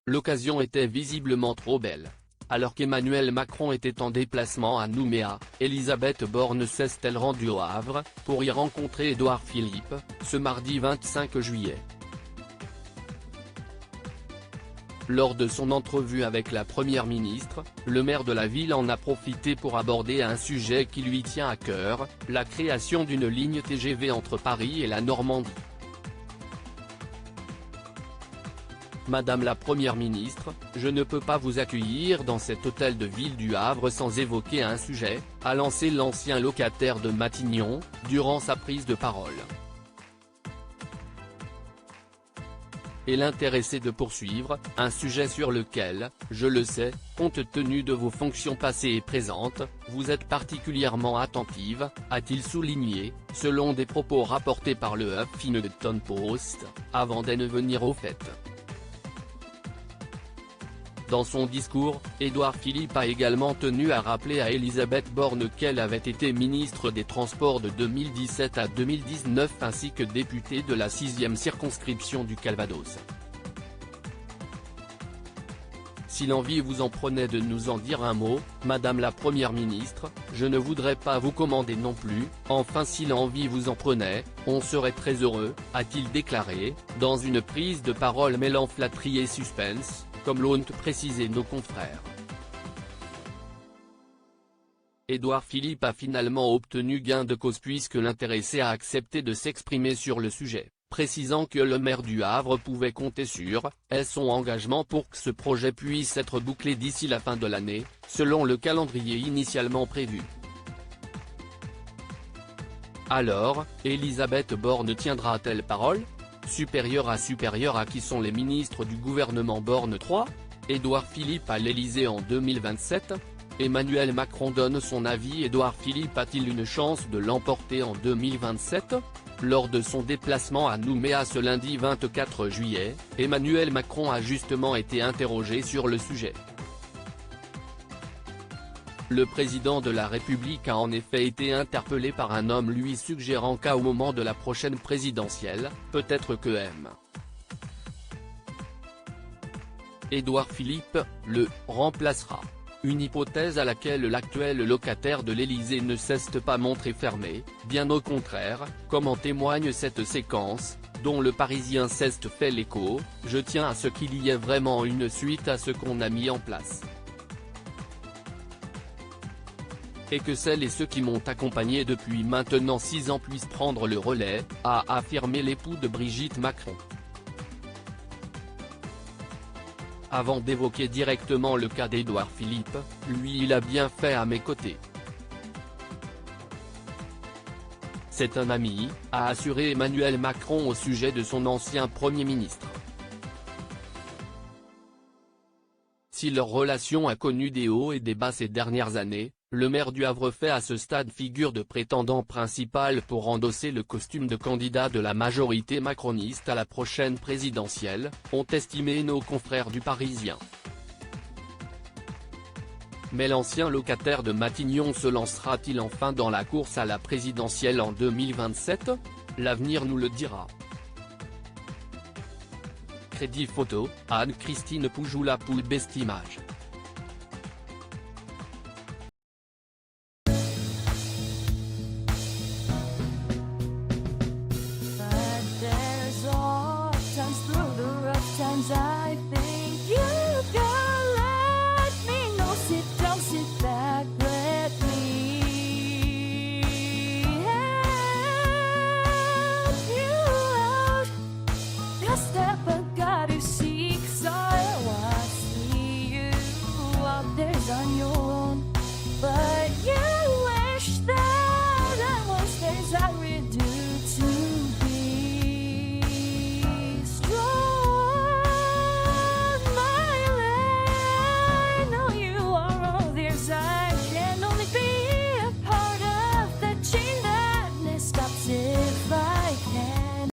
L'occasion était visiblement trop belle. Alors qu'Emmanuel Macron était en déplacement à Nouméa, Elisabeth Borne s'est-elle rendue au Havre, pour y rencontrer Édouard Philippe, ce mardi 25 juillet. Lors de son entrevue avec la première ministre, le maire de la ville en a profité pour aborder un sujet qui lui tient à cœur, la création d'une ligne TGV entre Paris et la Normandie. Madame la Première ministre, je ne peux pas vous accueillir dans cet hôtel de ville du Havre sans évoquer un sujet, a lancé l'ancien locataire de Matignon, durant sa prise de parole. Et l'intéressé de poursuivre, un sujet sur lequel, je le sais, compte tenu de vos fonctions passées et présentes, vous êtes particulièrement attentive, a-t-il souligné, selon des propos rapportés par le Huffington Post, avant d'en venir au fait. Dans son discours, Édouard Philippe a également tenu à rappeler à Elisabeth Borne qu'elle avait été ministre des Transports de 2017 à 2019 ainsi que députée de la 6e circonscription du Calvados. Si l'envie vous en prenait de nous en dire un mot, Madame la Première ministre, je ne voudrais pas vous commander non plus, enfin si l'envie vous en prenait, on serait très heureux, a-t-il déclaré, dans une prise de parole mêlant flatterie et suspense, comme l'ont précisé nos confrères. Édouard Philippe a finalement obtenu gain de cause puisque l'intéressé a accepté de s'exprimer sur le sujet, précisant que le maire du Havre pouvait compter sur son engagement pour que ce projet puisse être bouclé d'ici la fin de l'année, selon le calendrier initialement prévu. Alors, Elisabeth Borne tiendra-t-elle parole ? Supérieur à qui sont les ministres du gouvernement Borne 3 ? Édouard Philippe à l'Élysée en 2027 ? Emmanuel Macron donne son avis. Édouard Philippe a-t-il une chance de l'emporter en 2027 ? Lors de son déplacement à Nouméa ce lundi 24 juillet, Emmanuel Macron a justement été interrogé sur le sujet. Le président de la République a en effet été interpellé par un homme lui suggérant qu'au moment de la prochaine présidentielle, peut-être que M. Édouard Philippe, le remplacera. Une hypothèse à laquelle l'actuel locataire de l'Élysée ne s'est pas montré fermé, bien au contraire, comme en témoigne cette séquence, dont le Parisien s'est fait l'écho, je tiens à ce qu'il y ait vraiment une suite à ce qu'on a mis en place. Et que celles et ceux qui m'ont accompagné depuis maintenant 6 ans puissent prendre le relais, a affirmé l'époux de Brigitte Macron. Avant d'évoquer directement le cas d'Édouard Philippe, lui il a bien fait à mes côtés. C'est un ami, a assuré Emmanuel Macron au sujet de son ancien Premier ministre. Si leur relation a connu des hauts et des bas ces dernières années, le maire du Havre fait à ce stade figure de prétendant principal pour endosser le costume de candidat de la majorité macroniste à la prochaine présidentielle, ont estimé nos confrères du Parisien. Mais l'ancien locataire de Matignon se lancera-t-il enfin dans la course à la présidentielle en 2027 ? L'avenir nous le dira. Crédit photo, Anne-Christine Poujoula pour Best Image.